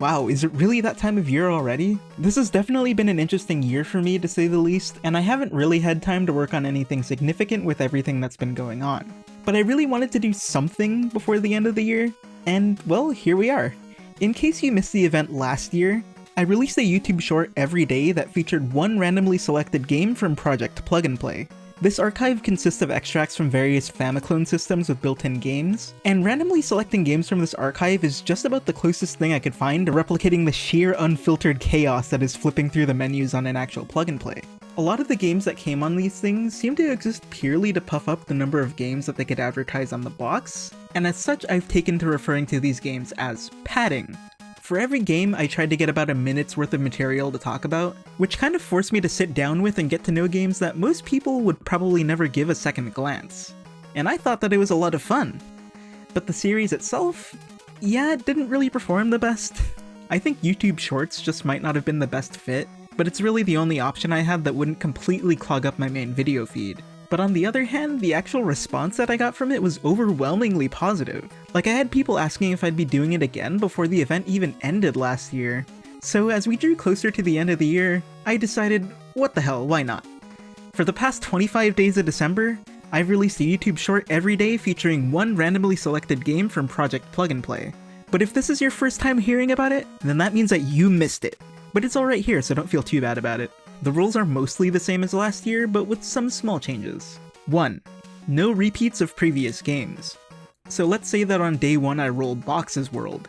Wow, is it really that time of year already? This has definitely been an interesting year for me to say the least, and I haven't really had time to work on anything significant with everything that's been going on. But I really wanted to do something before the end of the year, and well, here we are. In case you missed the event last year, I released a YouTube short every day that featured one randomly selected game from Project Plug and Play. This archive consists of extracts from various Famiclone systems with built-in games, and randomly selecting games from this archive is just about the closest thing I could find to replicating the sheer unfiltered chaos that is flipping through the menus on an actual plug and play. A lot of the games that came on these things seem to exist purely to puff up the number of games that they could advertise on the box, and as such I've taken to referring to these games as padding. For every game, I tried to get about a minute's worth of material to talk about, which kind of forced me to sit down with and get to know games that most people would probably never give a second glance. And I thought that it was a lot of fun. But the series itself, yeah, it didn't really perform the best. I think YouTube Shorts just might not have been the best fit, but it's really the only option I had that wouldn't completely clog up my main video feed. But on the other hand, the actual response that I got from it was overwhelmingly positive. Like, I had people asking if I'd be doing it again before the event even ended last year. So as we drew closer to the end of the year, I decided, what the hell, why not? For the past 25 days of December, I've released a YouTube short every day featuring one randomly selected game from Project Plug and Play. But if this is your first time hearing about it, then that means that you missed it. But it's alright here, so don't feel too bad about it. The rules are mostly the same as last year, but with some small changes. 1. No repeats of previous games. So let's say that on day 1 I rolled Box's World.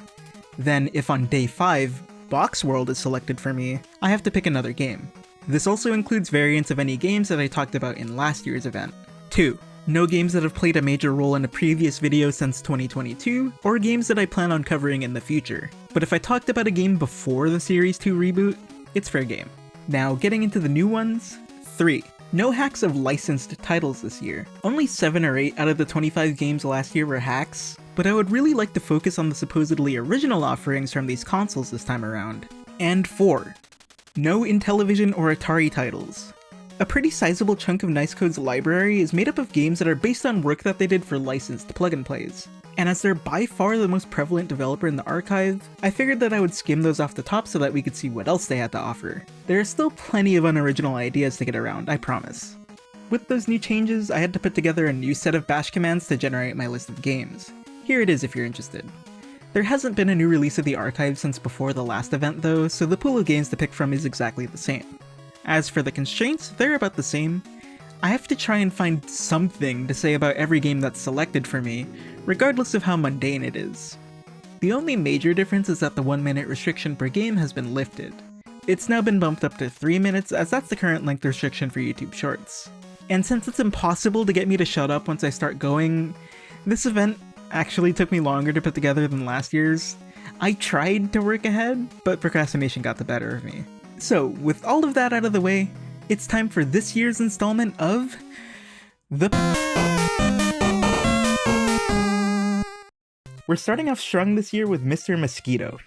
Then if on day 5, Box World is selected for me, I have to pick another game. This also includes variants of any games that I talked about in last year's event. 2. No games that have played a major role in a previous video since 2022, or games that I plan on covering in the future. But if I talked about a game before the Series 2 reboot, it's fair game. Now, getting into the new ones. 3. No hacks of licensed titles this year. Only 7 or 8 out of the 25 games last year were hacks, but I would really like to focus on the supposedly original offerings from these consoles this time around. And 4. No Intellivision or Atari titles. A pretty sizable chunk of Nicecode's library is made up of games that are based on work that they did for licensed plug-and-plays. And as they're by far the most prevalent developer in the archive, I figured that I would skim those off the top so that we could see what else they had to offer. There are still plenty of unoriginal ideas to get around, I promise. With those new changes, I had to put together a new set of bash commands to generate my list of games. Here it is if you're interested. There hasn't been a new release of the archive since before the last event though, so the pool of games to pick from is exactly the same. As for the constraints, they're about the same. I have to try and find something to say about every game that's selected for me, regardless of how mundane it is. The only major difference is that the 1 minute restriction per game has been lifted. It's now been bumped up to 3 minutes, as that's the current length restriction for YouTube Shorts. And since it's impossible to get me to shut up once I start going, this event actually took me longer to put together than last year's. I tried to work ahead, but procrastination got the better of me. So, with all of that out of the way, it's time for this year's installment of the... We're starting off strong this year with Mr. Mosquito.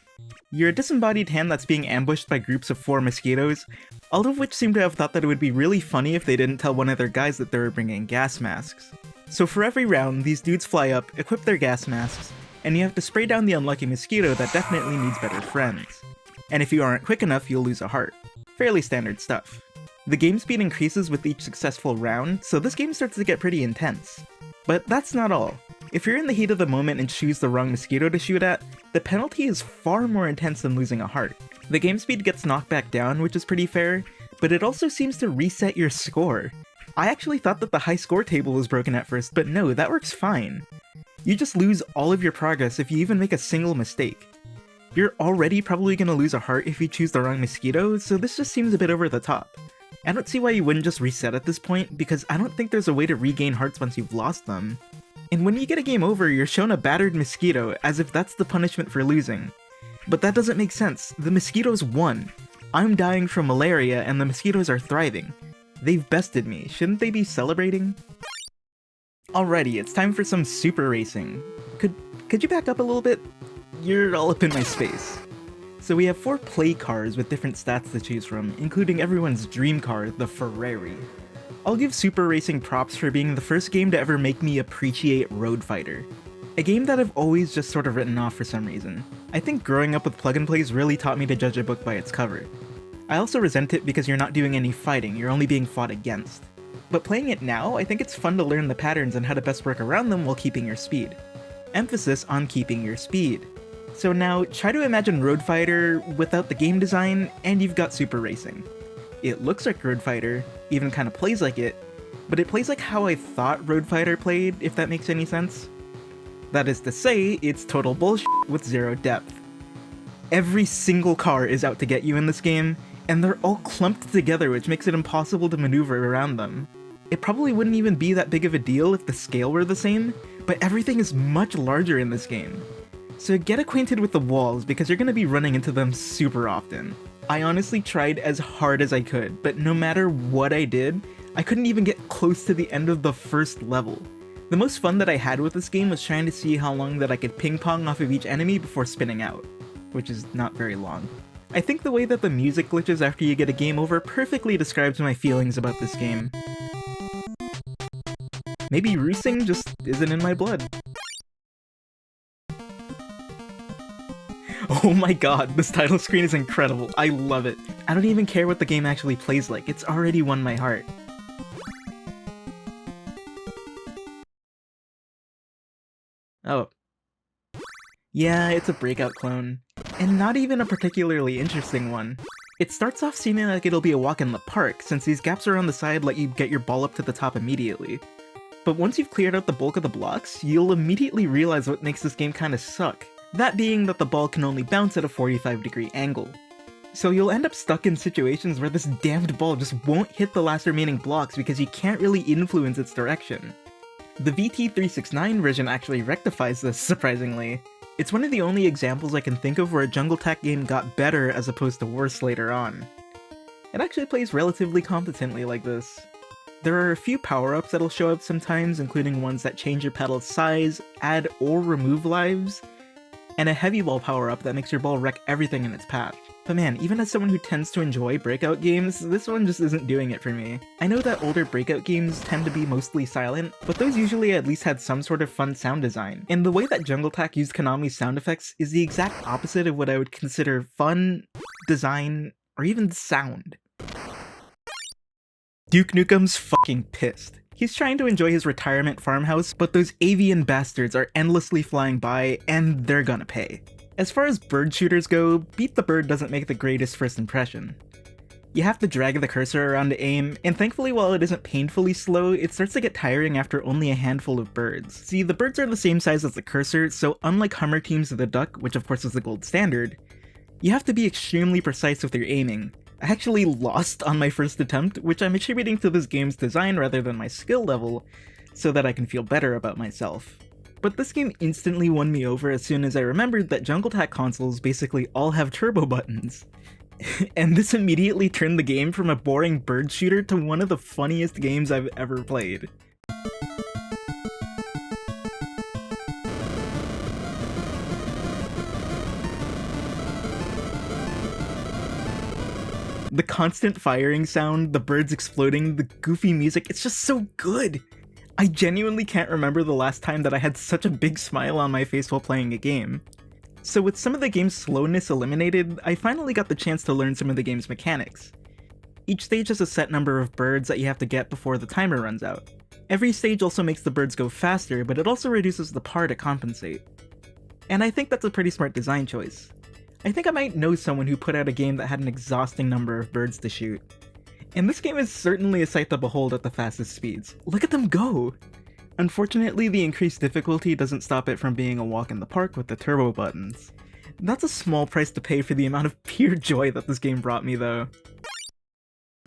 You're a disembodied hand that's being ambushed by groups of 4 mosquitoes, all of which seem to have thought that it would be really funny if they didn't tell one of their guys that they were bringing gas masks. So for every round, these dudes fly up, equip their gas masks, and you have to spray down the unlucky mosquito that definitely needs better friends. And if you aren't quick enough, you'll lose a heart. Fairly standard stuff. The game speed increases with each successful round, so this game starts to get pretty intense. But that's not all. If you're in the heat of the moment and choose the wrong mosquito to shoot at, the penalty is far more intense than losing a heart. The game speed gets knocked back down, which is pretty fair, but it also seems to reset your score. I actually thought that the high score table was broken at first, but no, that works fine. You just lose all of your progress if you even make a single mistake. You're already probably gonna lose a heart if you choose the wrong mosquito, so this just seems a bit over the top. I don't see why you wouldn't just reset at this point, because I don't think there's a way to regain hearts once you've lost them. And when you get a game over, you're shown a battered mosquito, as if that's the punishment for losing. But that doesn't make sense. The mosquitoes won. I'm dying from malaria, and the mosquitoes are thriving. They've bested me. Shouldn't they be celebrating? Alrighty, it's time for some super racing. Could you back up a little bit? You're all up in my space. So we have 4 play cars with different stats to choose from, including everyone's dream car, the Ferrari. I'll give Super Racing props for being the first game to ever make me appreciate Road Fighter. A game that I've always just sort of written off for some reason. I think growing up with plug-and-plays really taught me to judge a book by its cover. I also resent it because you're not doing any fighting, you're only being fought against. But playing it now, I think it's fun to learn the patterns and how to best work around them while keeping your speed. Emphasis on keeping your speed. So now, try to imagine Road Fighter without the game design, and you've got Super Racing. It looks like Road Fighter, even kind of plays like it, but it plays like how I thought Road Fighter played, if that makes any sense. That is to say, it's total bullshit with zero depth. Every single car is out to get you in this game, and they're all clumped together, which makes it impossible to maneuver around them. It probably wouldn't even be that big of a deal if the scale were the same, but everything is much larger in this game. So get acquainted with the walls because you're going to be running into them super often. I honestly tried as hard as I could, but no matter what I did, I couldn't even get close to the end of the first level. The most fun that I had with this game was trying to see how long that I could ping pong off of each enemy before spinning out, which is not very long. I think the way that the music glitches after you get a game over perfectly describes my feelings about this game. Maybe racing just isn't in my blood. Oh my god, this title screen is incredible. I love it. I don't even care what the game actually plays like, it's already won my heart. Oh. Yeah, it's a breakout clone. And not even a particularly interesting one. It starts off seeming like it'll be a walk in the park, since these gaps around the side let you get your ball up to the top immediately. But once you've cleared out the bulk of the blocks, you'll immediately realize what makes this game kinda suck. That being that the ball can only bounce at a 45-degree angle. So you'll end up stuck in situations where this damned ball just won't hit the last remaining blocks because you can't really influence its direction. The VT369 version actually rectifies this, surprisingly. It's one of the only examples I can think of where a Jungle Tak game got better as opposed to worse later on. It actually plays relatively competently like this. There are a few power-ups that'll show up sometimes, including ones that change your pedal's size, add or remove lives, and a heavy ball power-up that makes your ball wreck everything in its path. But man, even as someone who tends to enjoy breakout games, this one just isn't doing it for me. I know that older breakout games tend to be mostly silent, but those usually at least had some sort of fun sound design, and the way that Jungle Tak used Konami's sound effects is the exact opposite of what I would consider fun, design, or even sound. Duke Nukem's fucking pissed. He's trying to enjoy his retirement farmhouse, but those avian bastards are endlessly flying by, and they're gonna pay. As far as bird shooters go, Beat the Bird doesn't make the greatest first impression. You have to drag the cursor around to aim, and thankfully while it isn't painfully slow, it starts to get tiring after only a handful of birds. See, the birds are the same size as the cursor, so unlike Hummer Teams of the Duck, which of course is the gold standard, you have to be extremely precise with your aiming. I actually lost on my first attempt, which I'm attributing to this game's design rather than my skill level, so that I can feel better about myself. But this game instantly won me over as soon as I remembered that Jungle Tak consoles basically all have turbo buttons. And this immediately turned the game from a boring bird shooter to one of the funniest games I've ever played. The constant firing sound, the birds exploding, the goofy music, it's just so good! I genuinely can't remember the last time that I had such a big smile on my face while playing a game. So with some of the game's slowness eliminated, I finally got the chance to learn some of the game's mechanics. Each stage has a set number of birds that you have to get before the timer runs out. Every stage also makes the birds go faster, but it also reduces the par to compensate. And I think that's a pretty smart design choice. I think I might know someone who put out a game that had an exhausting number of birds to shoot. And this game is certainly a sight to behold at the fastest speeds. Look at them go! Unfortunately, the increased difficulty doesn't stop it from being a walk in the park with the turbo buttons. That's a small price to pay for the amount of pure joy that this game brought me though.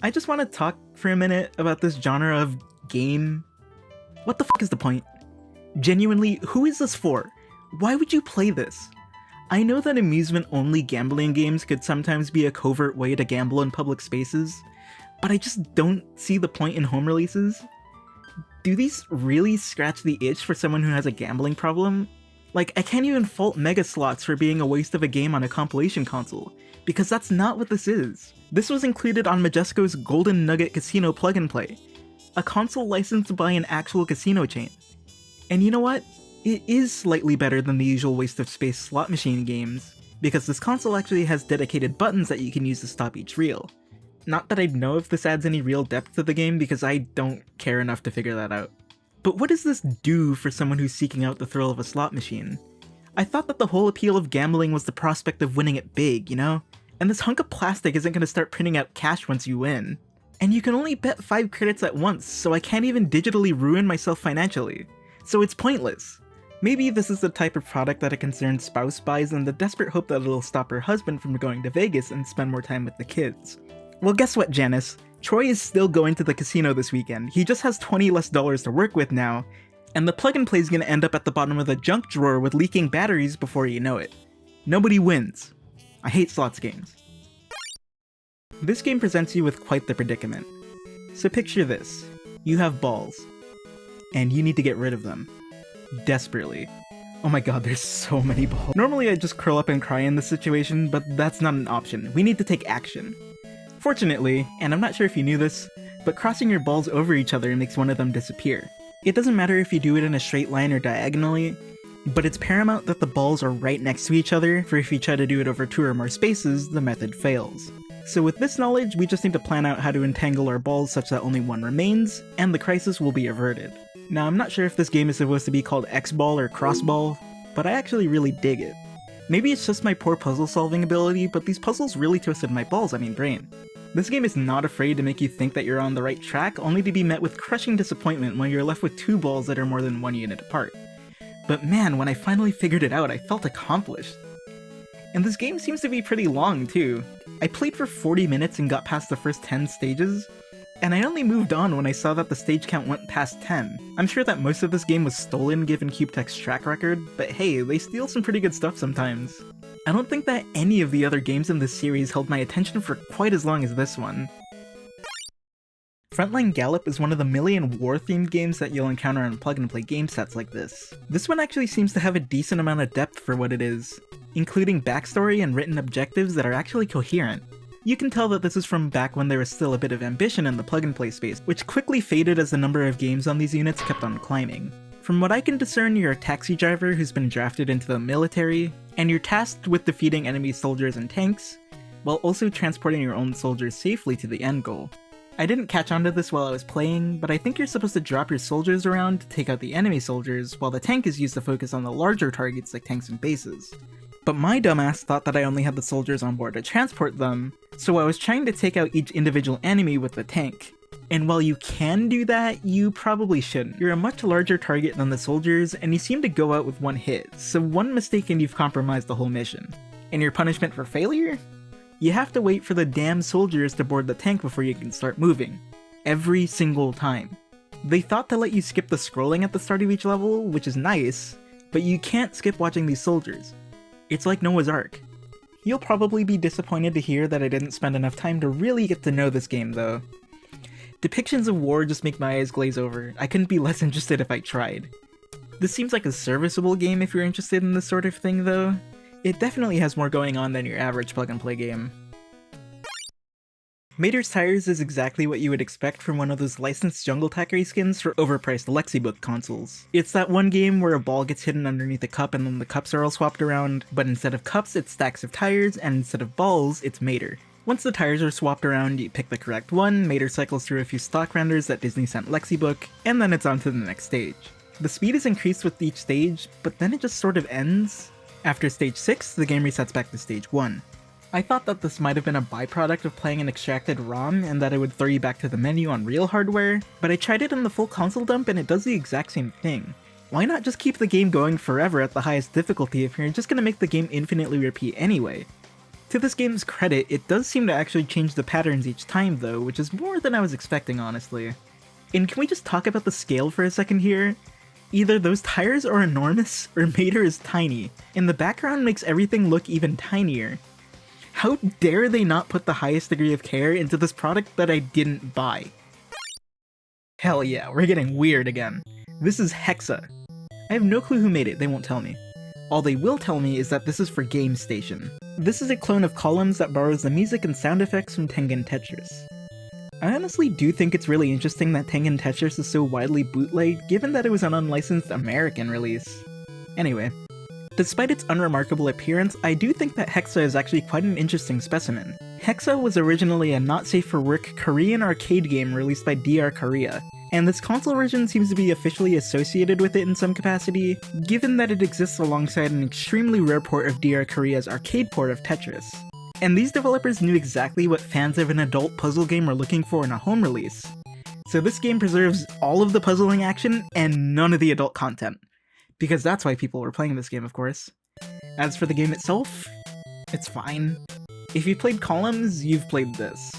I just want to talk for a minute about this genre of game. What the fuck is the point? Genuinely, who is this for? Why would you play this? I know that amusement-only gambling games could sometimes be a covert way to gamble in public spaces, but I just don't see the point in home releases. Do these really scratch the itch for someone who has a gambling problem? Like, I can't even fault Mega Slots for being a waste of a game on a compilation console, because that's not what this is. This was included on Majesco's Golden Nugget Casino plug-and-play, a console licensed by an actual casino chain. And you know what? It is slightly better than the usual waste of space slot machine games, because this console actually has dedicated buttons that you can use to stop each reel. Not that I know if this adds any real depth to the game, because I don't care enough to figure that out. But what does this do for someone who's seeking out the thrill of a slot machine? I thought that the whole appeal of gambling was the prospect of winning it big, you know? And this hunk of plastic isn't going to start printing out cash once you win. And you can only bet 5 credits at once, so I can't even digitally ruin myself financially. So it's pointless. Maybe this is the type of product that a concerned spouse buys in the desperate hope that it'll stop her husband from going to Vegas and spend more time with the kids. Well, guess what, Janice? Troy is still going to the casino this weekend. He just has $20 less to work with now, and the plug-and-play is going to end up at the bottom of the junk drawer with leaking batteries before you know it. Nobody wins. I hate slots games. This game presents you with quite the predicament. So picture this. You have balls, and you need to get rid of them. Desperately. Oh my god, there's so many balls. Normally I'd just curl up and cry in this situation, but that's not an option. We need to take action. Fortunately, and I'm not sure if you knew this, but crossing your balls over each other makes one of them disappear. It doesn't matter if you do it in a straight line or diagonally, but it's paramount that the balls are right next to each other, for if you try to do it over 2 or more spaces, the method fails. So with this knowledge, we just need to plan out how to entangle our balls such that only one remains, and the crisis will be averted. Now, I'm not sure if this game is supposed to be called X-Ball or Cross-Ball, but I actually really dig it. Maybe it's just my poor puzzle-solving ability, but these puzzles really twisted my brain. This game is not afraid to make you think that you're on the right track, only to be met with crushing disappointment when you're left with 2 balls that are more than 1 unit apart. But man, when I finally figured it out, I felt accomplished. And this game seems to be pretty long, too. I played for 40 minutes and got past the first 10 stages, and I only moved on when I saw that the stage count went past 10. I'm sure that most of this game was stolen given CubeTech's track record, but hey, they steal some pretty good stuff sometimes. I don't think that any of the other games in this series held my attention for quite as long as this one. Frontline Gallop is one of the million war-themed games that you'll encounter on plug-and-play game sets like this. This one actually seems to have a decent amount of depth for what it is, including backstory and written objectives that are actually coherent. You can tell that this is from back when there was still a bit of ambition in the plug-and-play space, which quickly faded as the number of games on these units kept on climbing. From what I can discern, you're a taxi driver who's been drafted into the military, and you're tasked with defeating enemy soldiers and tanks, while also transporting your own soldiers safely to the end goal. I didn't catch on to this while I was playing, but I think you're supposed to drop your soldiers around to take out the enemy soldiers, while the tank is used to focus on the larger targets like tanks and bases. But my dumbass thought that I only had the soldiers on board to transport them, so I was trying to take out each individual enemy with the tank. And while you can do that, you probably shouldn't. You're a much larger target than the soldiers, and you seem to go out with one hit, so one mistake and you've compromised the whole mission. And your punishment for failure? You have to wait for the damn soldiers to board the tank before you can start moving. Every single time. They thought to let you skip the scrolling at the start of each level, which is nice, but you can't skip watching these soldiers. It's like Noah's Ark. You'll probably be disappointed to hear that I didn't spend enough time to really get to know this game though. Depictions of war just make my eyes glaze over. I couldn't be less interested if I tried. This seems like a serviceable game if you're interested in this sort of thing though. It definitely has more going on than your average plug-and-play game. Mater's Tires is exactly what you would expect from one of those licensed Jungle Tech skins for overpriced Lexibook consoles. It's that one game where a ball gets hidden underneath a cup and then the cups are all swapped around, but instead of cups it's stacks of tires, and instead of balls it's Mater. Once the tires are swapped around, you pick the correct one, Mater cycles through a few stock renders that Disney sent Lexibook, and then it's on to the next stage. The speed is increased with each stage, but then it just sort of ends. After stage 6, the game resets back to stage 1. I thought that this might have been a byproduct of playing an extracted ROM and that it would throw you back to the menu on real hardware, but I tried it in the full console dump and it does the exact same thing. Why not just keep the game going forever at the highest difficulty if you're just gonna make the game infinitely repeat anyway? To this game's credit, it does seem to actually change the patterns each time though, which is more than I was expecting honestly. And can we just talk about the scale for a second here? Either those tires are enormous, or Mater is tiny, and the background makes everything look even tinier. How dare they not put the highest degree of care into this product that I didn't buy? Hell yeah, we're getting weird again. This is Hexa. I have no clue who made it, they won't tell me. All they will tell me is that this is for Game Station. This is a clone of Columns that borrows the music and sound effects from Tengen Tetris. I honestly do think it's really interesting that Tengen Tetris is so widely bootlegged given that it was an unlicensed American release. Anyway, despite its unremarkable appearance, I do think that Hexa is actually quite an interesting specimen. Hexa was originally a not-safe-for-work Korean arcade game released by DR Korea, and this console version seems to be officially associated with it in some capacity, given that it exists alongside an extremely rare port of DR Korea's arcade port of Tetris. And these developers knew exactly what fans of an adult puzzle game were looking for in a home release. So this game preserves all of the puzzling action and none of the adult content. Because that's why people were playing this game, of course. As for the game itself, it's fine. If you've played Columns, you've played this.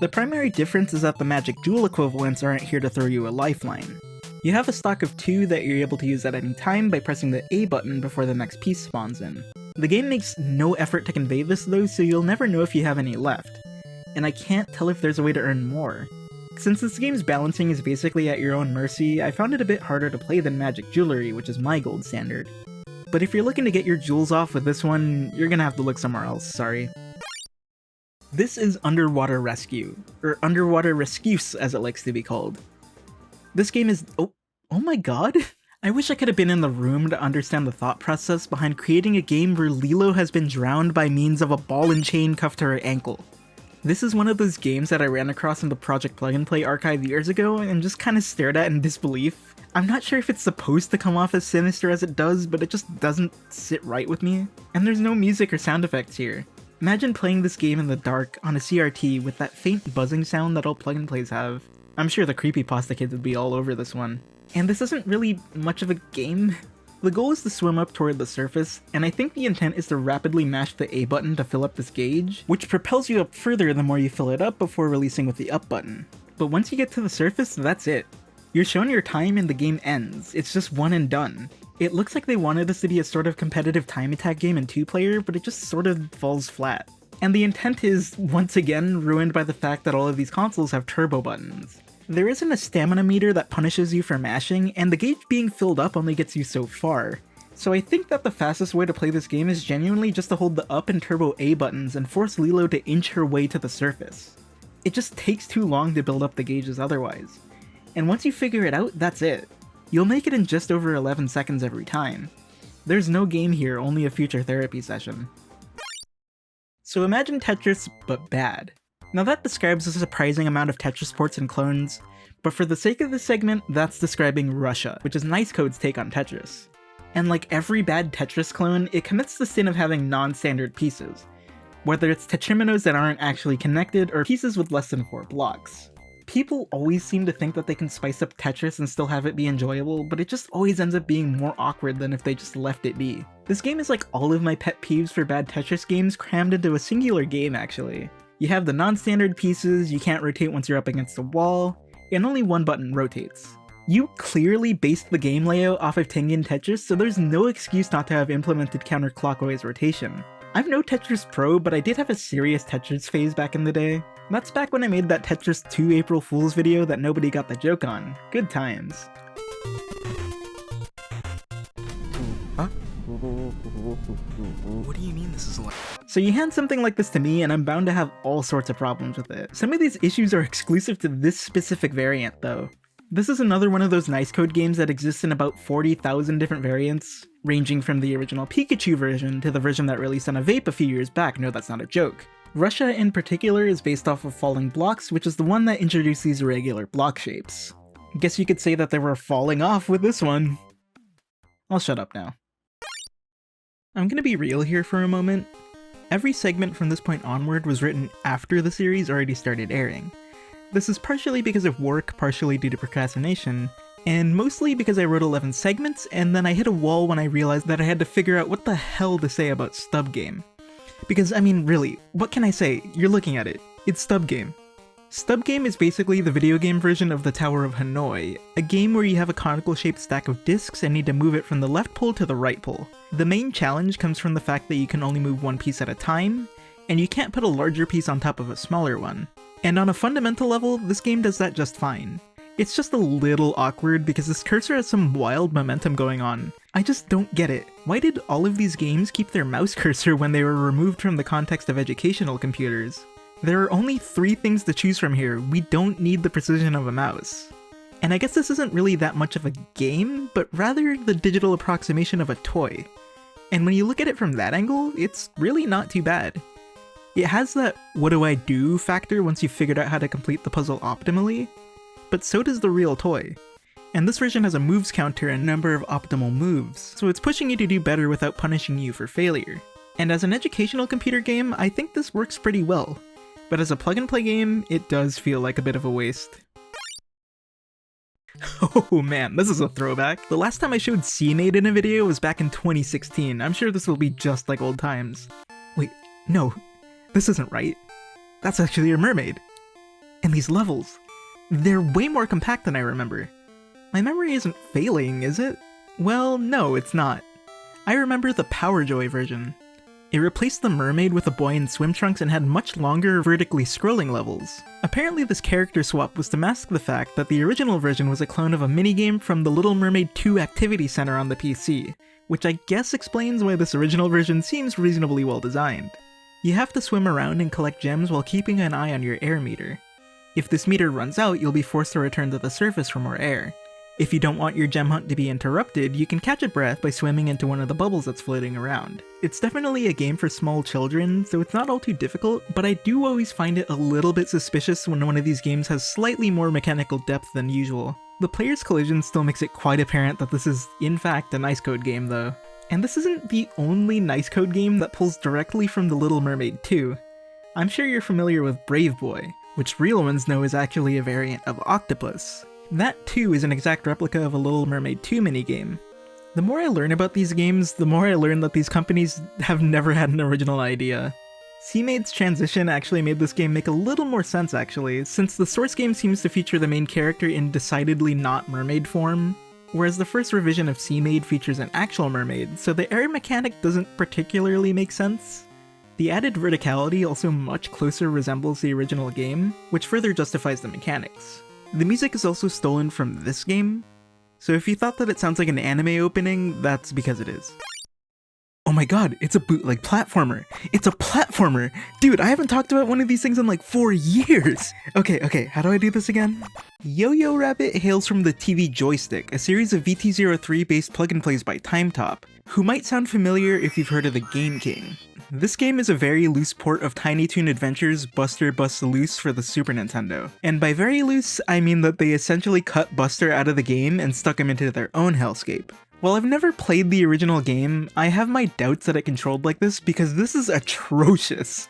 The primary difference is that the magic jewel equivalents aren't here to throw you a lifeline. You have a stock of 2 that you're able to use at any time by pressing the A button before the next piece spawns in. The game makes no effort to convey this though, so you'll never know if you have any left. And I can't tell if there's a way to earn more. Since this game's balancing is basically at your own mercy, I found it a bit harder to play than Magic Jewelry, which is my gold standard. But if you're looking to get your jewels off with this one, you're gonna have to look somewhere else, sorry. This is Underwater Rescue, or Underwater Rescues as it likes to be called. This game is— oh my god! I wish I could have been in the room to understand the thought process behind creating a game where Lilo has been drowned by means of a ball and chain cuffed to her ankle. This is one of those games that I ran across in the Project Plug and Play archive years ago and just kinda stared at in disbelief. I'm not sure if it's supposed to come off as sinister as it does, but it just doesn't sit right with me. And there's no music or sound effects here. Imagine playing this game in the dark on a CRT with that faint buzzing sound that all plug and plays have. I'm sure the creepypasta kids would be all over this one. And this isn't really much of a game. The goal is to swim up toward the surface, and I think the intent is to rapidly mash the A button to fill up this gauge, which propels you up further the more you fill it up before releasing with the up button. But once you get to the surface, that's it. You're shown your time and the game ends. It's just one and done. It looks like they wanted this to be a sort of competitive time attack game in 2-player, but it just sort of falls flat. And the intent is, once again, ruined by the fact that all of these consoles have turbo buttons. There isn't a stamina meter that punishes you for mashing, and the gauge being filled up only gets you so far. So I think that the fastest way to play this game is genuinely just to hold the up and turbo A buttons and force Lilo to inch her way to the surface. It just takes too long to build up the gauges otherwise. And once you figure it out, that's it. You'll make it in just over 11 seconds every time. There's no game here, only a future therapy session. So imagine Tetris, but bad. Now that describes a surprising amount of Tetris ports and clones, but for the sake of this segment, that's describing Russia, which is Nice Code's take on Tetris. And like every bad Tetris clone, it commits the sin of having non-standard pieces, whether it's tetriminos that aren't actually connected or pieces with less than 4 blocks. People always seem to think that they can spice up Tetris and still have it be enjoyable, but it just always ends up being more awkward than if they just left it be. This game is like all of my pet peeves for bad Tetris games crammed into a singular game actually. You have the non-standard pieces, you can't rotate once you're up against a wall, and only one button rotates. You clearly based the game layout off of Tengen Tetris, so there's no excuse not to have implemented counterclockwise rotation. I'm no Tetris pro, but I did have a serious Tetris phase back in the day. That's back when I made that Tetris 2 April Fool's video that nobody got the joke on. Good times. Huh? What do you mean this is like? So you hand something like this to me and I'm bound to have all sorts of problems with it. Some of these issues are exclusive to this specific variant though. This is another one of those Nice Code games that exists in about 40,000 different variants, ranging from the original Pikachu version to the version that released on a vape a few years back. No, that's not a joke. Russia in particular is based off of Falling Blocks, which is the one that introduced these irregular block shapes. Guess you could say that they were falling off with this one. I'll shut up now. I'm gonna be real here for a moment. Every segment from this point onward was written after the series already started airing. This is partially because of work, partially due to procrastination, and mostly because I wrote 11 segments and then I hit a wall when I realized that I had to figure out what the hell to say about Stub Game. Because, I mean, really, what can I say? You're looking at it. It's Stub Game. Stub Game is basically the video game version of the Tower of Hanoi, a game where you have a conical-shaped stack of discs and need to move it from the left pole to the right pole. The main challenge comes from the fact that you can only move one piece at a time, and you can't put a larger piece on top of a smaller one. And on a fundamental level, this game does that just fine. It's just a little awkward because this cursor has some wild momentum going on. I just don't get it. Why did all of these games keep their mouse cursor when they were removed from the context of educational computers? There are only 3 things to choose from here. We don't need the precision of a mouse. And I guess this isn't really that much of a game, but rather the digital approximation of a toy. And when you look at it from that angle, it's really not too bad. It has that what do I do factor once you've figured out how to complete the puzzle optimally, but so does the real toy. And this version has a moves counter and a number of optimal moves, so it's pushing you to do better without punishing you for failure. And as an educational computer game, I think this works pretty well. But as a plug-and-play game, it does feel like a bit of a waste. Oh man, this is a throwback. The last time I showed C-Made in a video was back in 2016. I'm sure this will be just like old times. Wait, no, this isn't right. That's actually a mermaid. And these levels, they're way more compact than I remember. My memory isn't failing, is it? Well, no, it's not. I remember the Power Joy version. It replaced the mermaid with a boy in swim trunks and had much longer, vertically scrolling levels. Apparently this character swap was to mask the fact that the original version was a clone of a minigame from the Little Mermaid 2 Activity Center on the PC, which I guess explains why this original version seems reasonably well designed. You have to swim around and collect gems while keeping an eye on your air meter. If this meter runs out, you'll be forced to return to the surface for more air. If you don't want your gem hunt to be interrupted, you can catch a breath by swimming into one of the bubbles that's floating around. It's definitely a game for small children, so it's not all too difficult, but I do always find it a little bit suspicious when one of these games has slightly more mechanical depth than usual. The player's collision still makes it quite apparent that this is, in fact, a nice code game though. And this isn't the only nice code game that pulls directly from The Little Mermaid 2. I'm sure you're familiar with Brave Boy, which real ones know is actually a variant of Octopus. That too is an exact replica of a Little Mermaid 2 minigame. The more I learn about these games, the more I learn that these companies have never had an original idea. C-Made's transition actually made this game make a little more sense actually, since the source game seems to feature the main character in decidedly not mermaid form, whereas the first revision of C-Made features an actual mermaid, so the air mechanic doesn't particularly make sense. The added verticality also much closer resembles the original game, which further justifies the mechanics. The music is also stolen from this game, so if you thought that it sounds like an anime opening, that's because it is. Oh my god, it's a bootleg platformer! It's a platformer! Dude, I haven't talked about one of these things in like 4 years! Okay, how do I do this again? Yo-Yo Rabbit hails from the TV Joystick, a series of VT03 based plug-and-plays by Timetop, who might sound familiar if you've heard of the Game King. This game is a very loose port of Tiny Toon Adventures Buster Busts Loose for the Super Nintendo. And by very loose, I mean that they essentially cut Buster out of the game and stuck him into their own hellscape. While I've never played the original game, I have my doubts that it controlled like this because this is atrocious.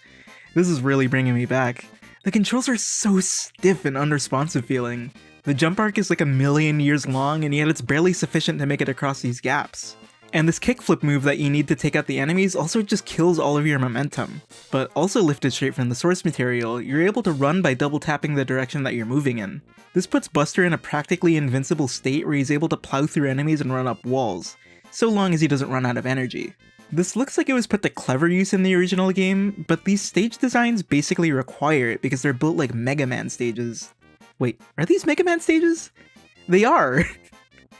This is really bringing me back. The controls are so stiff and unresponsive feeling. The jump arc is like a million years long and yet it's barely sufficient to make it across these gaps. And this kickflip move that you need to take out the enemies also just kills all of your momentum. But also lifted straight from the source material, you're able to run by double tapping the direction that you're moving in. This puts Buster in a practically invincible state where he's able to plow through enemies and run up walls, so long as he doesn't run out of energy. This looks like it was put to clever use in the original game, but these stage designs basically require it because they're built like Mega Man stages. Wait, are these Mega Man stages? They are!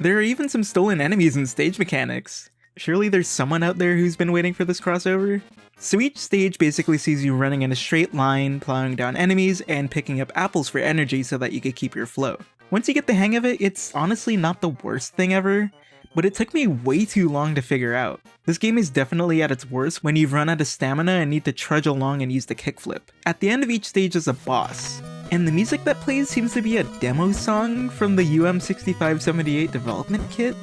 There are even some stolen enemies and stage mechanics. Surely there's someone out there who's been waiting for this crossover? So each stage basically sees you running in a straight line, plowing down enemies, and picking up apples for energy so that you can keep your flow. Once you get the hang of it, it's honestly not the worst thing ever, but it took me way too long to figure out. This game is definitely at its worst when you've run out of stamina and need to trudge along and use the kickflip. At the end of each stage is a boss, and the music that plays seems to be a demo song from the UM6578 development kit?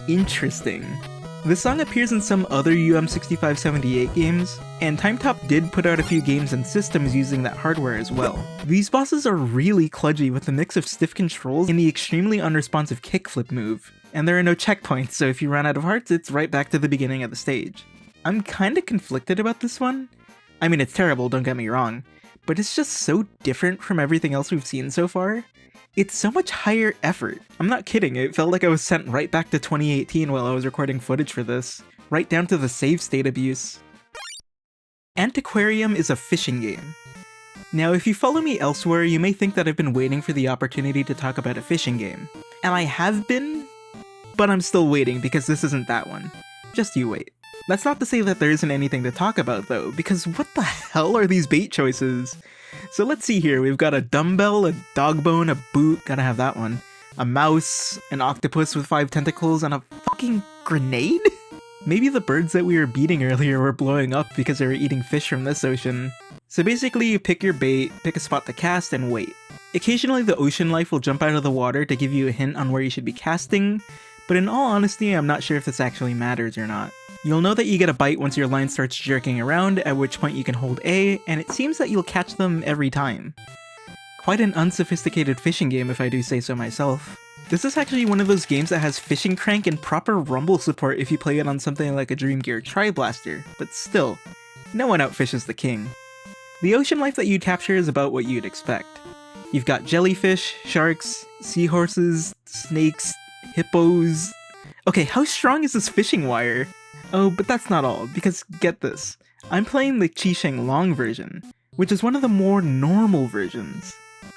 Interesting. This song appears in some other UM6578 games, and Timetop did put out a few games and systems using that hardware as well. These bosses are really kludgy with a mix of stiff controls and the extremely unresponsive kickflip move, and there are no checkpoints, so if you run out of hearts, it's right back to the beginning of the stage. I'm kinda conflicted about this one. I mean, it's terrible, don't get me wrong, but it's just so different from everything else we've seen so far. It's so much higher effort. I'm not kidding, it felt like I was sent right back to 2018 while I was recording footage for this, right down to the save state abuse. Antiquarium is a fishing game. Now, if you follow me elsewhere, you may think that I've been waiting for the opportunity to talk about a fishing game. And I have been, but I'm still waiting because this isn't that one. Just you wait. That's not to say that there isn't anything to talk about though, because what the hell are these bait choices? So let's see here, we've got a dumbbell, a dog bone, a boot, gotta have that one, a mouse, an octopus with 5 tentacles, and a fucking grenade? Maybe the birds that we were beating earlier were blowing up because they were eating fish from this ocean. So basically you pick your bait, pick a spot to cast, and wait. Occasionally the ocean life will jump out of the water to give you a hint on where you should be casting, but in all honesty I'm not sure if this actually matters or not. You'll know that you get a bite once your line starts jerking around, at which point you can hold A, and it seems that you'll catch them every time. Quite an unsophisticated fishing game if I do say so myself. This is actually one of those games that has fishing crank and proper rumble support if you play it on something like a Dream Gear Tri-Blaster, but still, no one outfishes the king. The ocean life that you'd capture is about what you'd expect. You've got jellyfish, sharks, seahorses, snakes, hippos. Okay, how strong is this fishing wire? Oh, but that's not all, because get this. I'm playing the Qisheng Long version, which is one of the more normal versions.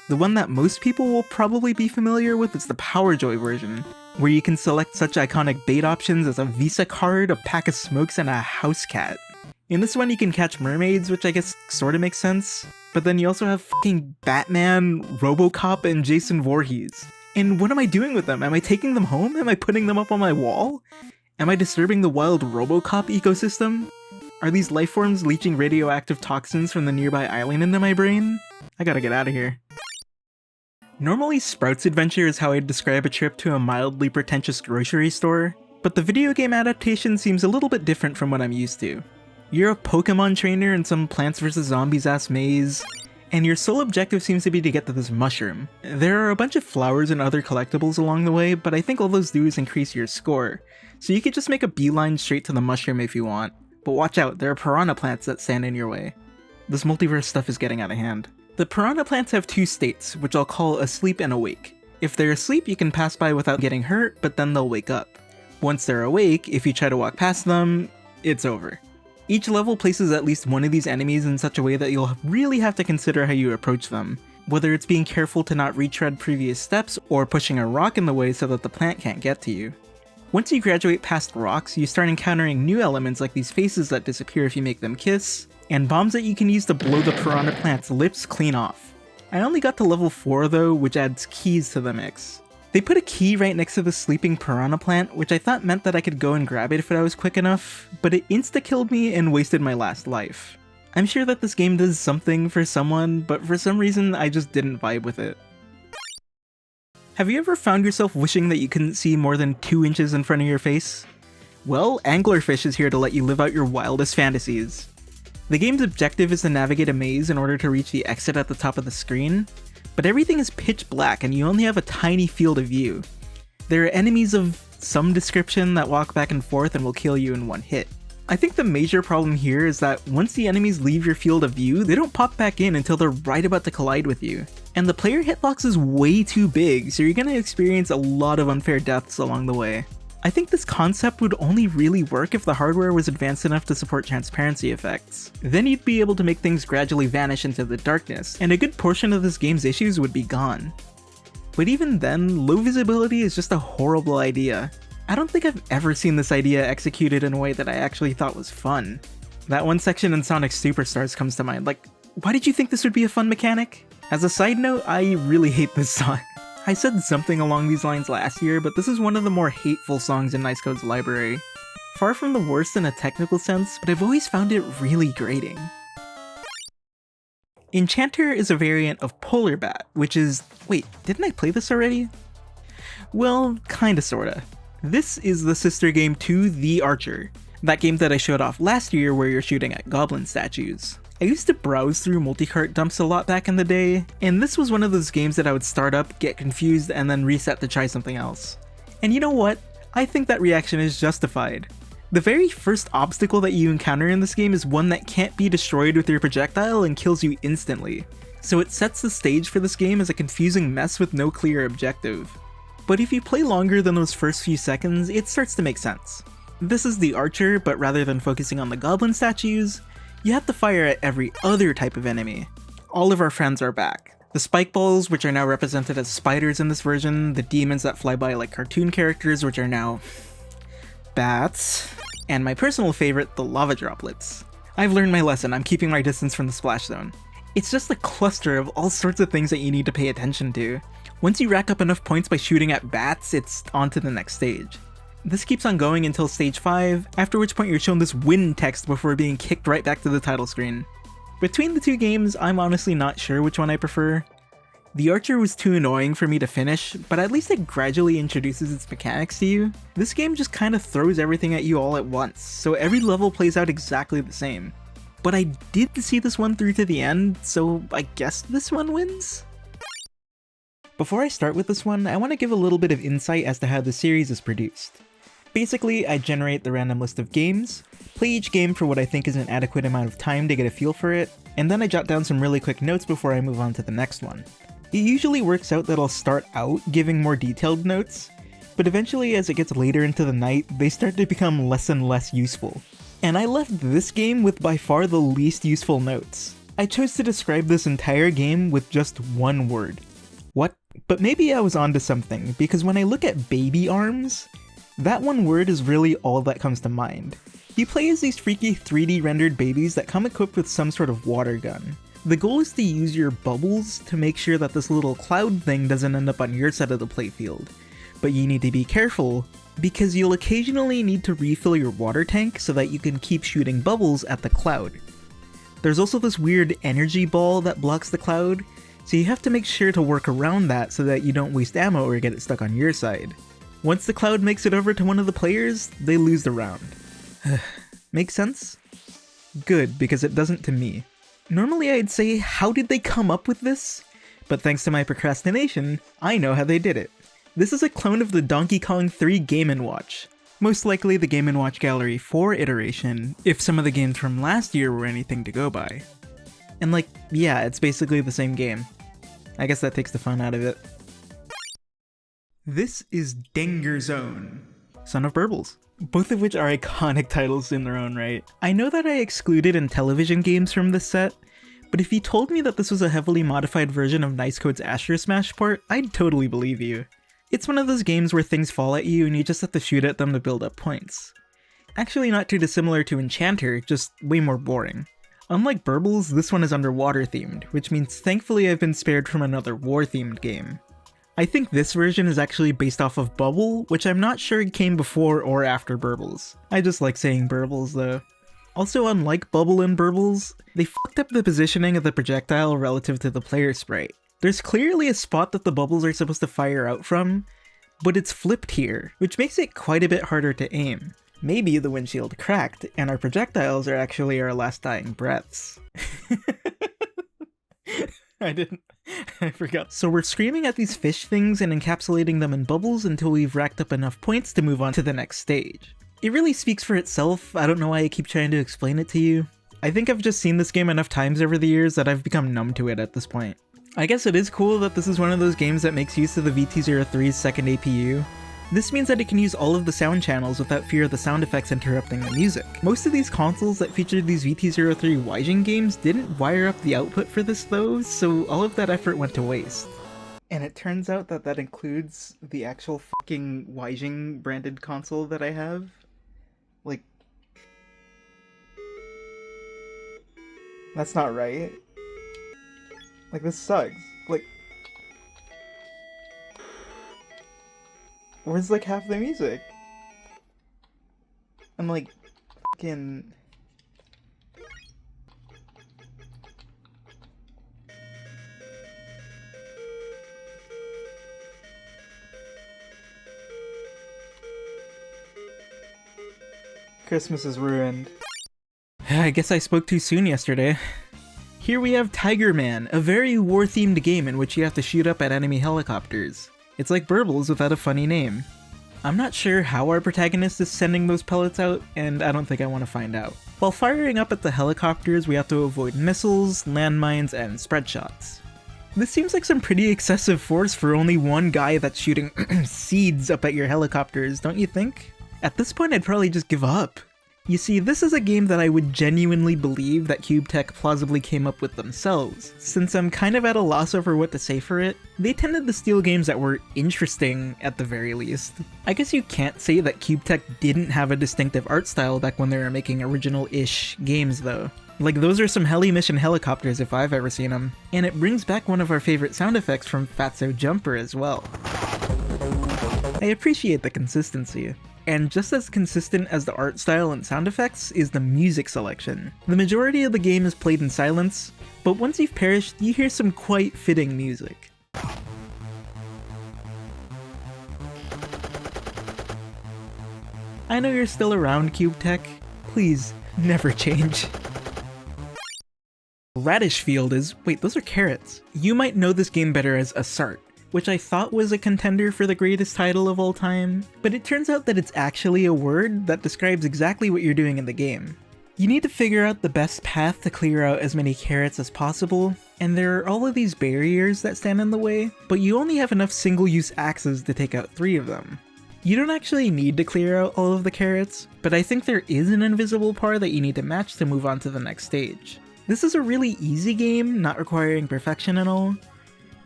The one that most people will probably be familiar with is the Powerjoy version, where you can select such iconic bait options as a Visa card, a pack of smokes, and a house cat. In this one you can catch mermaids, which I guess sorta makes sense, but then you also have fucking Batman, Robocop, and Jason Voorhees. And what am I doing with them? Am I taking them home? Am I putting them up on my wall? Am I disturbing the wild Robocop ecosystem? Are these lifeforms leaching radioactive toxins from the nearby island into my brain? I gotta get out of here. Normally Sprout's adventure is how I'd describe a trip to a mildly pretentious grocery store, but the video game adaptation seems a little bit different from what I'm used to. You're a Pokemon trainer in some Plants vs Zombies ass maze, and your sole objective seems to be to get to this mushroom. There are a bunch of flowers and other collectibles along the way, but I think all those do is increase your score, so you could just make a beeline straight to the mushroom if you want. But watch out, there are piranha plants that stand in your way. This multiverse stuff is getting out of hand. The piranha plants have 2 states, which I'll call asleep and awake. If they're asleep, you can pass by without getting hurt, but then they'll wake up. Once they're awake, if you try to walk past them, it's over. Each level places at least one of these enemies in such a way that you'll really have to consider how you approach them, whether it's being careful to not retread previous steps or pushing a rock in the way so that the plant can't get to you. Once you graduate past rocks, you start encountering new elements like these faces that disappear if you make them kiss, and bombs that you can use to blow the piranha plant's lips clean off. I only got to level 4 though, which adds keys to the mix. They put a key right next to the sleeping piranha plant, which I thought meant that I could go and grab it if I was quick enough, but it insta-killed me and wasted my last life. I'm sure that this game does something for someone, but for some reason I just didn't vibe with it. Have you ever found yourself wishing that you couldn't see more than 2 inches in front of your face? Well, Anglerfish is here to let you live out your wildest fantasies. The game's objective is to navigate a maze in order to reach the exit at the top of the screen, but everything is pitch black and you only have a tiny field of view. There are enemies of some description that walk back and forth and will kill you in one hit. I think the major problem here is that once the enemies leave your field of view, they don't pop back in until they're right about to collide with you. And the player hitbox is way too big, so you're gonna experience a lot of unfair deaths along the way. I think this concept would only really work if the hardware was advanced enough to support transparency effects. Then you'd be able to make things gradually vanish into the darkness, and a good portion of this game's issues would be gone. But even then, low visibility is just a horrible idea. I don't think I've ever seen this idea executed in a way that I actually thought was fun. That one section in Sonic Superstars comes to mind, like, why did you think this would be a fun mechanic? As a side note, I really hate this song. I said something along these lines last year, but this is one of the more hateful songs in Nice Code's library. Far from the worst in a technical sense, but I've always found it really grating. Enchanter is a variant of Polar Bat, which is... wait, didn't I play this already? Well, kinda sorta. This is the sister game to The Archer, that game that I showed off last year where you're shooting at goblin statues. I used to browse through multi-cart dumps a lot back in the day, and this was one of those games that I would start up, get confused, and then reset to try something else. And you know what? I think that reaction is justified. The very first obstacle that you encounter in this game is one that can't be destroyed with your projectile and kills you instantly. So it sets the stage for this game as a confusing mess with no clear objective. But if you play longer than those first few seconds, it starts to make sense. This is The Archer, but rather than focusing on the goblin statues, you have to fire at every other type of enemy. All of our friends are back. The spike balls, which are now represented as spiders in this version, the demons that fly by like cartoon characters, which are now bats, and my personal favorite, the lava droplets. I've learned my lesson, I'm keeping my distance from the splash zone. It's just a cluster of all sorts of things that you need to pay attention to. Once you rack up enough points by shooting at bats, it's on to the next stage. This keeps on going until stage 5, after which point you're shown this win text before being kicked right back to the title screen. Between the two games, I'm honestly not sure which one I prefer. The Archer was too annoying for me to finish, but at least it gradually introduces its mechanics to you. This game just kind of throws everything at you all at once, so every level plays out exactly the same. But I did see this one through to the end, so I guess this one wins? Before I start with this one, I want to give a little bit of insight as to how the series is produced. Basically, I generate the random list of games, play each game for what I think is an adequate amount of time to get a feel for it, and then I jot down some really quick notes before I move on to the next one. It usually works out that I'll start out giving more detailed notes, but eventually as it gets later into the night, they start to become less and less useful. And I left this game with by far the least useful notes. I chose to describe this entire game with just one word. What? But maybe I was onto something, because when I look at baby arms, that one word is really all that comes to mind. You play as these freaky 3D rendered babies that come equipped with some sort of water gun. The goal is to use your bubbles to make sure that this little cloud thing doesn't end up on your side of the playfield. But you need to be careful, because you'll occasionally need to refill your water tank so that you can keep shooting bubbles at the cloud. There's also this weird energy ball that blocks the cloud, so you have to make sure to work around that so that you don't waste ammo or get it stuck on your side. Once the cloud makes it over to one of the players, they lose the round. Make sense? Good, because it doesn't to me. Normally I'd say, how did they come up with this? But thanks to my procrastination, I know how they did it. This is a clone of the Donkey Kong 3 Game & Watch. Most likely the Game & Watch Gallery 4 iteration, if some of the games from last year were anything to go by. And like, yeah, it's basically the same game. I guess that takes the fun out of it. This is Danger Zone, Son of Burbles, both of which are iconic titles in their own right. I know that I excluded Intellivision games from this set, but if you told me that this was a heavily modified version of Nice Code's Astro Smash port, I'd totally believe you. It's one of those games where things fall at you and you just have to shoot at them to build up points. Actually not too dissimilar to Enchanter, just way more boring. Unlike Burbles, this one is underwater themed, which means thankfully I've been spared from another war themed game. I think this version is actually based off of Bubble, which I'm not sure came before or after Burbles. I just like saying Burbles though. Also, unlike Bubble and Burbles, they fucked up the positioning of the projectile relative to the player sprite. There's clearly a spot that the bubbles are supposed to fire out from, but it's flipped here, which makes it quite a bit harder to aim. Maybe the windshield cracked, and our projectiles are actually our last dying breaths. I forgot. So we're screaming at these fish things and encapsulating them in bubbles until we've racked up enough points to move on to the next stage. It really speaks for itself. I don't know why I keep trying to explain it to you. I think I've just seen this game enough times over the years that I've become numb to it at this point. I guess it is cool that this is one of those games that makes use of the VT03's second APU. This means that it can use all of the sound channels without fear of the sound effects interrupting the music. Most of these consoles that featured these VT03 Wyjing games didn't wire up the output for this though, so all of that effort went to waste. And it turns out that that includes the actual fucking Wyjing branded console that I have. Like... that's not right. Like, this sucks. Like... where's like half the music? I'm like, fucking... Christmas is ruined. I guess I spoke too soon yesterday. Here we have Tiger Man, a very war-themed game in which you have to shoot up at enemy helicopters. It's like Burbles without a funny name. I'm not sure how our protagonist is sending those pellets out, and I don't think I want to find out. While firing up at the helicopters, we have to avoid missiles, landmines, and spread shots. This seems like some pretty excessive force for only one guy that's shooting seeds up at your helicopters, don't you think? At this point, I'd probably just give up. You see, this is a game that I would genuinely believe that CubeTech plausibly came up with themselves. Since I'm kind of at a loss over what to say for it, they tended to steal games that were interesting at the very least. I guess you can't say that CubeTech didn't have a distinctive art style back when they were making original-ish games though. Like, those are some heli mission helicopters if I've ever seen them. And it brings back one of our favorite sound effects from Fatso Jumper as well. I appreciate the consistency. And just as consistent as the art style and sound effects is the music selection. The majority of the game is played in silence, but once you've perished, you hear some quite fitting music. I know you're still around, Cube Tech. Please, never change. Radish Field is— wait, those are carrots. You might know this game better as Assorted, which I thought was a contender for the greatest title of all time, but it turns out that it's actually a word that describes exactly what you're doing in the game. You need to figure out the best path to clear out as many carrots as possible, and there are all of these barriers that stand in the way, but you only have enough single-use axes to take out 3 of them. You don't actually need to clear out all of the carrots, but I think there is an invisible par that you need to match to move on to the next stage. This is a really easy game, not requiring perfection and all,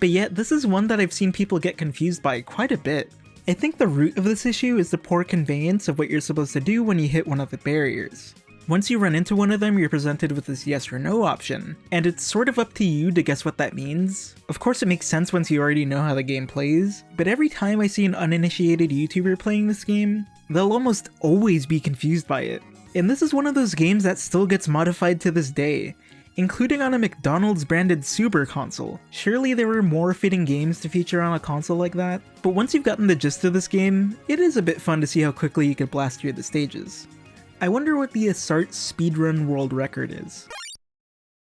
but yet this is one that I've seen people get confused by quite a bit. I think the root of this issue is the poor conveyance of what you're supposed to do when you hit one of the barriers. Once you run into one of them, you're presented with this yes or no option, and it's sort of up to you to guess what that means. Of course it makes sense once you already know how the game plays, but every time I see an uninitiated YouTuber playing this game, they'll almost always be confused by it. And this is one of those games that still gets modified to this day, including on a McDonald's branded Super console. Surely there were more fitting games to feature on a console like that, but once you've gotten the gist of this game, it is a bit fun to see how quickly you can blast through the stages. I wonder what the Assorted speedrun world record is.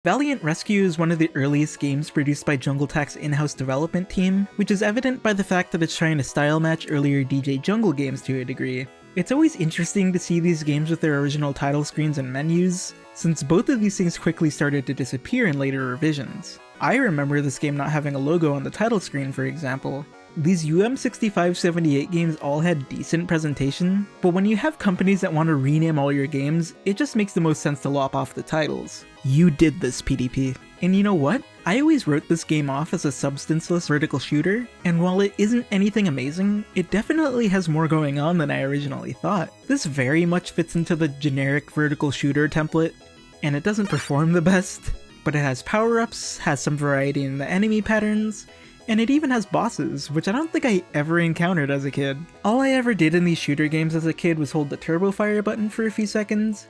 Valiant Rescue is one of the earliest games produced by Jungle Tak's in-house development team, which is evident by the fact that it's trying to style match earlier DJ Jungle games to a degree. It's always interesting to see these games with their original title screens and menus, since both of these things quickly started to disappear in later revisions. I remember this game not having a logo on the title screen, for example. These UM6578 games all had decent presentation, but when you have companies that want to rename all your games, it just makes the most sense to lop off the titles. You did this, PDP. And you know what? I always wrote this game off as a substanceless vertical shooter, and while it isn't anything amazing, it definitely has more going on than I originally thought. This very much fits into the generic vertical shooter template, and it doesn't perform the best, but it has power-ups, has some variety in the enemy patterns, and it even has bosses, which I don't think I ever encountered as a kid. All I ever did in these shooter games as a kid was hold the turbo fire button for a few seconds,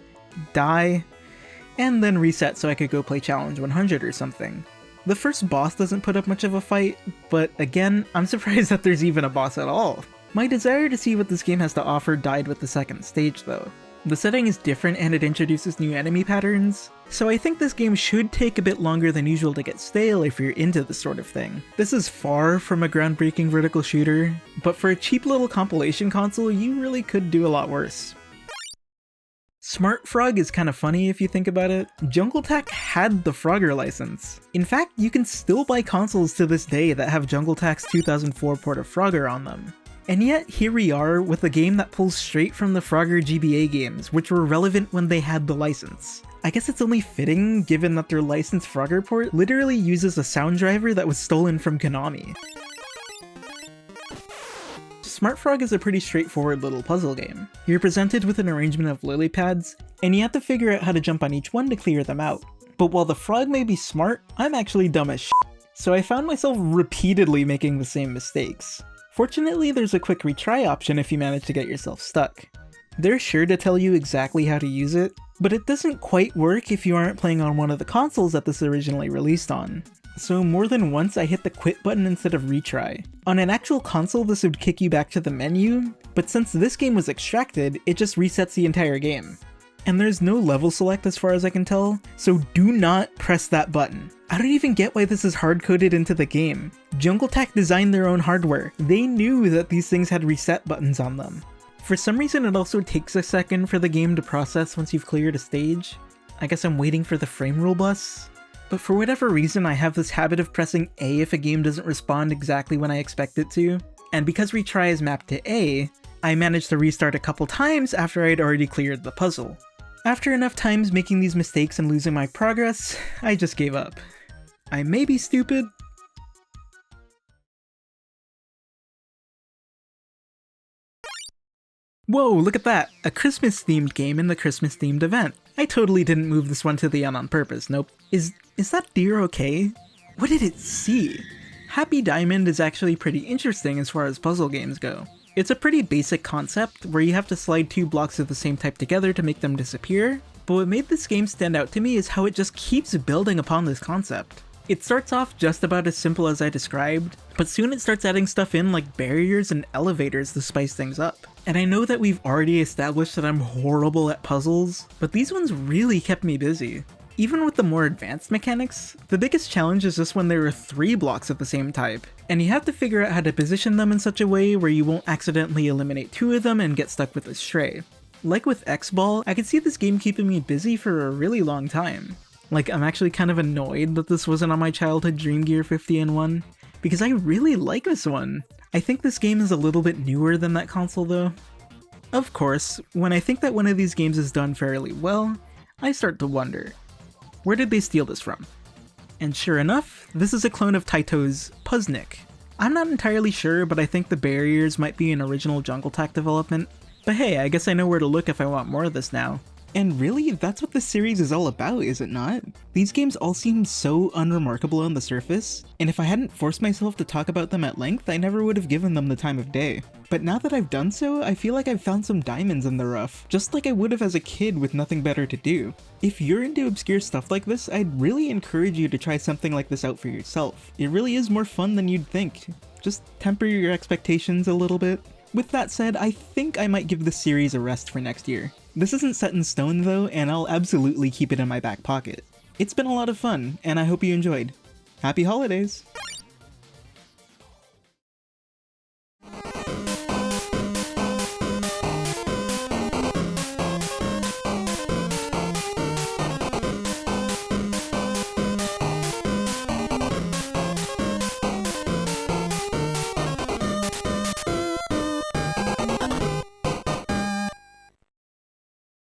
die, and then reset so I could go play Challenge 100 or something. The first boss doesn't put up much of a fight, but again, I'm surprised that there's even a boss at all. My desire to see what this game has to offer died with the second stage though. The setting is different and it introduces new enemy patterns, so I think this game should take a bit longer than usual to get stale if you're into this sort of thing. This is far from a groundbreaking vertical shooter, but for a cheap little compilation console, you really could do a lot worse. Smart Frog is kind of funny if you think about it. Jungle Tak had the Frogger license. In fact, you can still buy consoles to this day that have Jungle Tak's 2004 port of Frogger on them. And yet, here we are with a game that pulls straight from the Frogger GBA games, which were relevant when they had the license. I guess it's only fitting given that their licensed Frogger port literally uses a sound driver that was stolen from Konami. Smart Frog is a pretty straightforward little puzzle game. You're presented with an arrangement of lily pads, and you have to figure out how to jump on each one to clear them out. But while the frog may be smart, I'm actually dumb as shit, so I found myself repeatedly making the same mistakes. Fortunately, there's a quick retry option if you manage to get yourself stuck. They're sure to tell you exactly how to use it, but it doesn't quite work if you aren't playing on one of the consoles that this originally released on. So more than once I hit the quit button instead of retry. On an actual console this would kick you back to the menu, but since this game was extracted, it just resets the entire game. And there's no level select as far as I can tell, so do not press that button. I don't even get why this is hard-coded into the game. Jungle Tak designed their own hardware. They knew that these things had reset buttons on them. For some reason it also takes a second for the game to process once you've cleared a stage. I guess I'm waiting for the frame rule bus. But for whatever reason I have this habit of pressing A if a game doesn't respond exactly when I expect it to. And because retry is mapped to A, I managed to restart a couple times after I'd already cleared the puzzle. After enough times making these mistakes and losing my progress, I just gave up. I may be stupid. Whoa, look at that! A Christmas-themed game in the Christmas-themed event. I totally didn't move this one to the end on purpose, nope. Is that deer okay? What did it see? Happy Diamond is actually pretty interesting as far as puzzle games go. It's a pretty basic concept where you have to slide 2 blocks of the same type together to make them disappear, but what made this game stand out to me is how it just keeps building upon this concept. It starts off just about as simple as I described, but soon it starts adding stuff in like barriers and elevators to spice things up. And I know that we've already established that I'm horrible at puzzles, but these ones really kept me busy. Even with the more advanced mechanics, the biggest challenge is just when there are 3 blocks of the same type, and you have to figure out how to position them in such a way where you won't accidentally eliminate 2 of them and get stuck with a stray. Like with X-Ball, I could see this game keeping me busy for a really long time. Like, I'm actually kind of annoyed that this wasn't on my childhood Dream Gear 50-in-1, because I really like this one. I think this game is a little bit newer than that console though. Of course, when I think that one of these games is done fairly well, I start to wonder, where did they steal this from? And sure enough, this is a clone of Taito's Puzznic. I'm not entirely sure, but I think the barriers might be an original Jungle Tak development. But hey, I guess I know where to look if I want more of this now. And really, that's what this series is all about, is it not? These games all seem so unremarkable on the surface, and if I hadn't forced myself to talk about them at length, I never would have given them the time of day. But now that I've done so, I feel like I've found some diamonds in the rough, just like I would have as a kid with nothing better to do. If you're into obscure stuff like this, I'd really encourage you to try something like this out for yourself. It really is more fun than you'd think. Just temper your expectations a little bit. With that said, I think I might give this series a rest for next year. This isn't set in stone though, and I'll absolutely keep it in my back pocket. It's been a lot of fun, and I hope you enjoyed. Happy holidays!